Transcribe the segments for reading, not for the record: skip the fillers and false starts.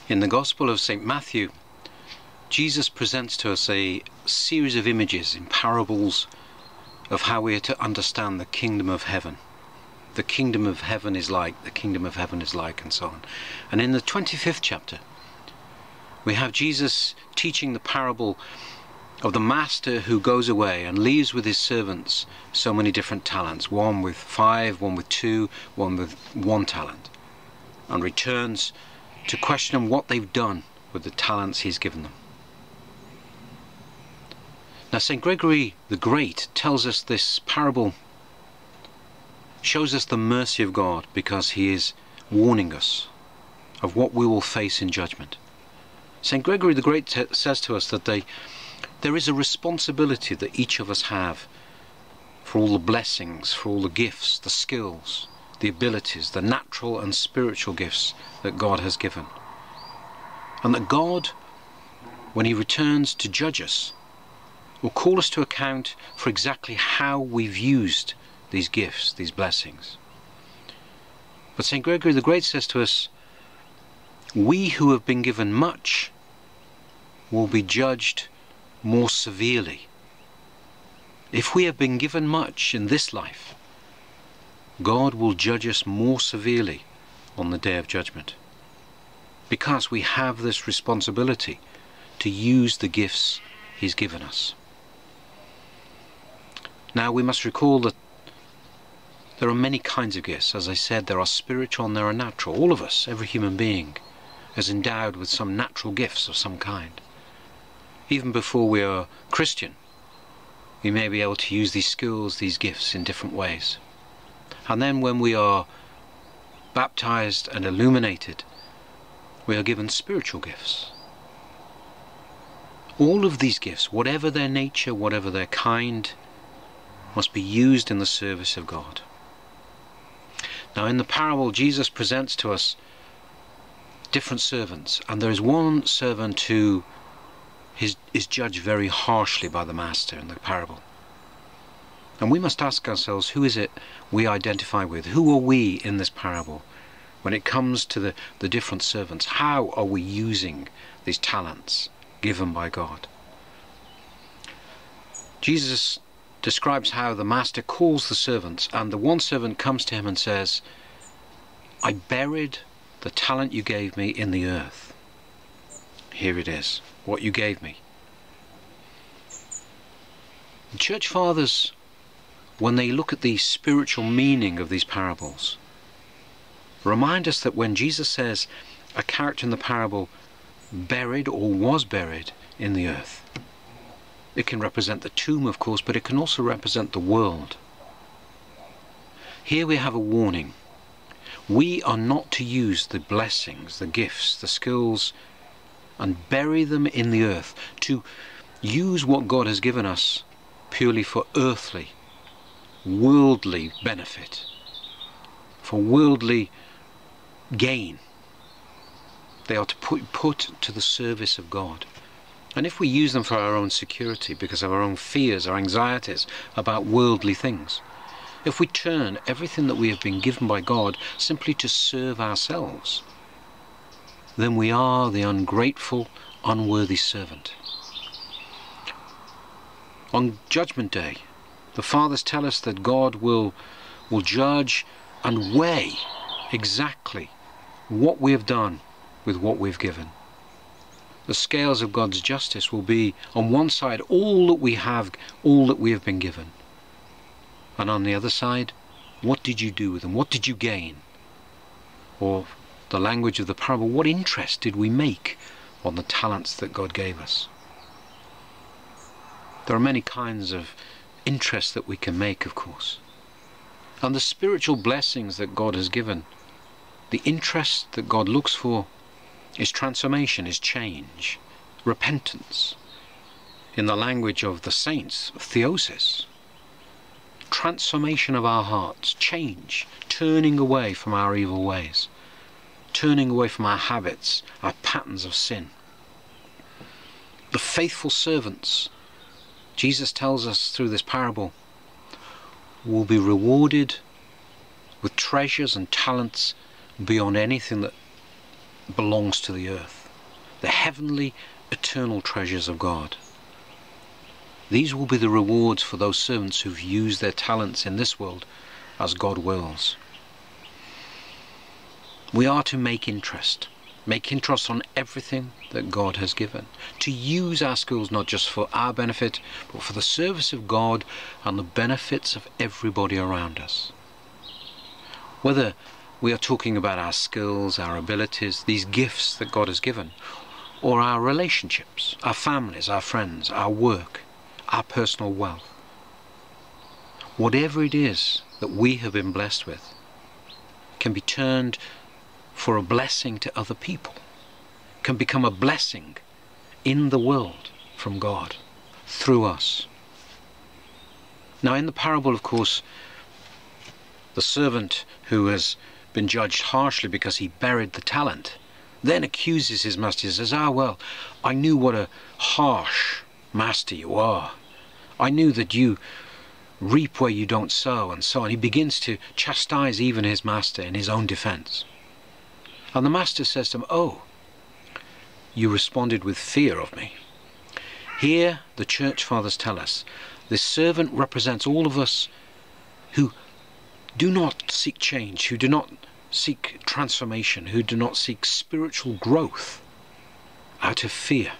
In the Gospel of St. Matthew, Jesus presents to us a series of images in parables of how we are to understand the kingdom of heaven. The kingdom of heaven is like, the kingdom of heaven is like, and so on. And in the 25th chapter, we have Jesus teaching the parable of the master who goes away and leaves with his servants so many different talents, one with 5, one with 2, one with 1 talent, and returns to question them what they've done with the talents he's given them. Now, St. Gregory the Great tells us this parable shows us the mercy of God, because he is warning us of what we will face in judgment. St. Gregory the Great says to us that there is a responsibility that each of us have for all the blessings, for all the gifts, the skills, the abilities, the natural and spiritual gifts that God has given. And that God, when he returns to judge us, will call us to account for exactly how we've used these gifts, these blessings. But St. Gregory the Great says to us, we who have been given much will be judged more severely. If we have been given much in this life, God will judge us more severely on the day of judgment, because we have this responsibility to use the gifts he's given us. Now, we must recall that there are many kinds of gifts. As I said, there are spiritual and there are natural. All of us, every human being, is endowed with some natural gifts of some kind. Even before we are Christian, we may be able to use these skills, these gifts in different ways. And then when we are baptized and illuminated, we are given spiritual gifts. All of these gifts, whatever their nature, whatever their kind, must be used in the service of God. Now, in the parable, Jesus presents to us different servants, and there is one servant who is judged very harshly by the master in the parable. And we must ask ourselves, who is it we identify with? Who are we in this parable when it comes to the different servants? How are we using these talents given by God? Jesus describes how the master calls the servants, and the one servant comes to him and says, I buried the talent you gave me in the earth. Here it is, what you gave me. The Church Fathers, when they look at the spiritual meaning of these parables, remind us that when Jesus says a character in the parable buried or was buried in the earth, it can represent the tomb, of course, but it can also represent the world. Here we have a warning. We are not to use the blessings, the gifts, the skills, and bury them in the earth, to use what God has given us purely for earthly, worldly benefit, for worldly gain. They are to put to the service of God. And if we use them for our own security, because of our own fears, our anxieties about worldly things, if we turn everything that we have been given by God simply to serve ourselves, then we are the ungrateful, unworthy servant. On Judgment Day, the Fathers tell us that God will judge and weigh exactly what we have done with what we've given. The scales of God's justice will be, on one side, all that we have been given. And on the other side, what did you do with them? What did you gain? Or, the language of the parable, what interest did we make on the talents that God gave us? There are many kinds of interest that we can make, of course. And the spiritual blessings that God has given, the interest that God looks for is transformation, is change, repentance. In the language of the saints, theosis. Transformation of our hearts, change, turning away from our evil ways, turning away from our habits, our patterns of sin. The faithful servants, Jesus tells us through this parable, will be rewarded with treasures and talents beyond anything that belongs to the earth. the heavenly, eternal treasures of God. These will be the rewards for those servants who've used their talents in this world as God wills. We are to make interest on everything that God has given, to use our skills not just for our benefit, but for the service of God and the benefits of everybody around us. Whether we are talking about our skills, our abilities, these gifts that God has given, or our relationships, our families, our friends, our work, our personal wealth. Whatever it is that we have been blessed with can be turned for a blessing to other people, can become a blessing in the world from God through us. Now, in the parable, of course, the servant who has been judged harshly because he buried the talent then accuses his master. He says, well, I knew what a harsh master you are. I knew that you reap where you don't sow, and so on. He begins to chastise even his master in his own defense. And the master says to him, oh, you responded with fear of me. Here, the church fathers tell us, this servant represents all of us who do not seek change, who do not seek transformation, who do not seek spiritual growth out of fear.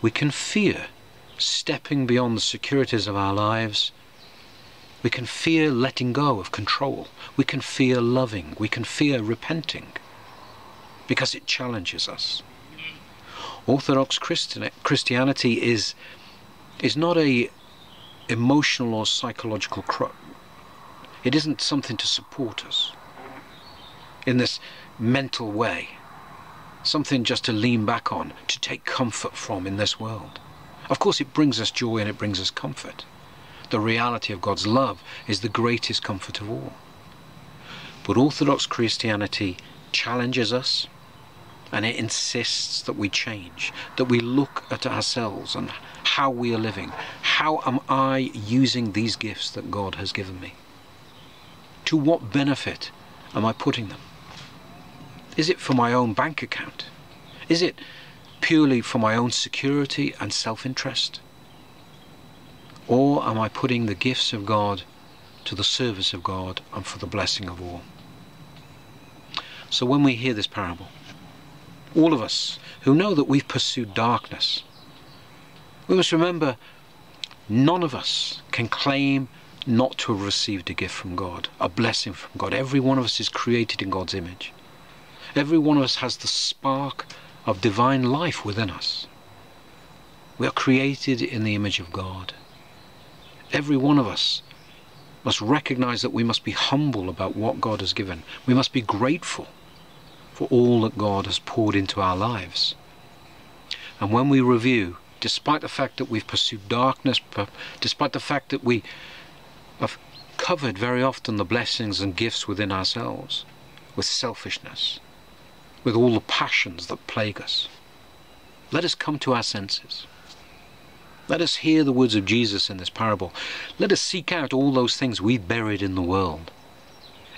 We can fear stepping beyond the securities of our lives. We can fear letting go of control. We can fear loving. We can fear repenting because it challenges us. Orthodox Christianity is not a emotional or psychological it isn't something to support us in this mental way, something just to lean back on, to take comfort from in this world. Of course it brings us joy and it brings us comfort. The reality of God's love is the greatest comfort of all. But Orthodox Christianity challenges us, and it insists that we change, that we look at ourselves and how we are living. How am I using these gifts that God has given me? To what benefit am I putting them? Is it for my own bank account? Is it purely for my own security and self-interest? Or am I putting the gifts of God to the service of God and for the blessing of all? So when we hear this parable, all of us who know that we've pursued darkness, we must remember none of us can claim not to have received a gift from God, a blessing from God. Every one of us is created in God's image. Every one of us has the spark of divine life within us. We are created in the image of God. Every one of us must recognize that we must be humble about what God has given. We must be grateful for all that God has poured into our lives. And when we review, despite the fact that we've pursued darkness, despite the fact that we have covered very often the blessings and gifts within ourselves with selfishness, with all the passions that plague us, let us come to our senses. Let us hear the words of Jesus in this parable. Let us seek out all those things we've buried in the world.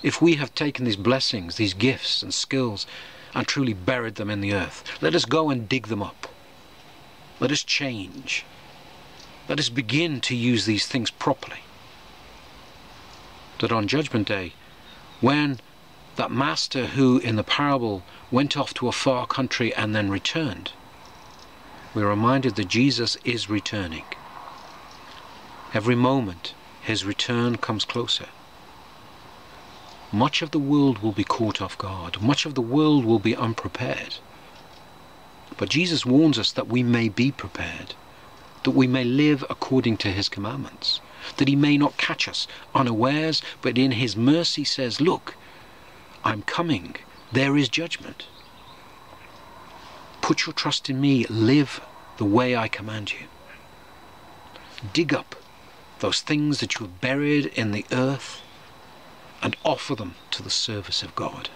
If we have taken these blessings, these gifts and skills, and truly buried them in the earth, let us go and dig them up. Let us change. Let us begin to use these things properly. That on Judgment Day, when that master who in the parable went off to a far country and then returned, we're reminded that Jesus is returning. Every moment his return comes closer. Much of the world will be caught off guard. Much of the world will be unprepared. But Jesus warns us that we may be prepared, that we may live according to his commandments, that he may not catch us unawares, but in his mercy says, look, I'm coming. There is judgment. Put your trust in me. Live the way I command you. Dig up those things that you have buried in the earth and offer them to the service of God.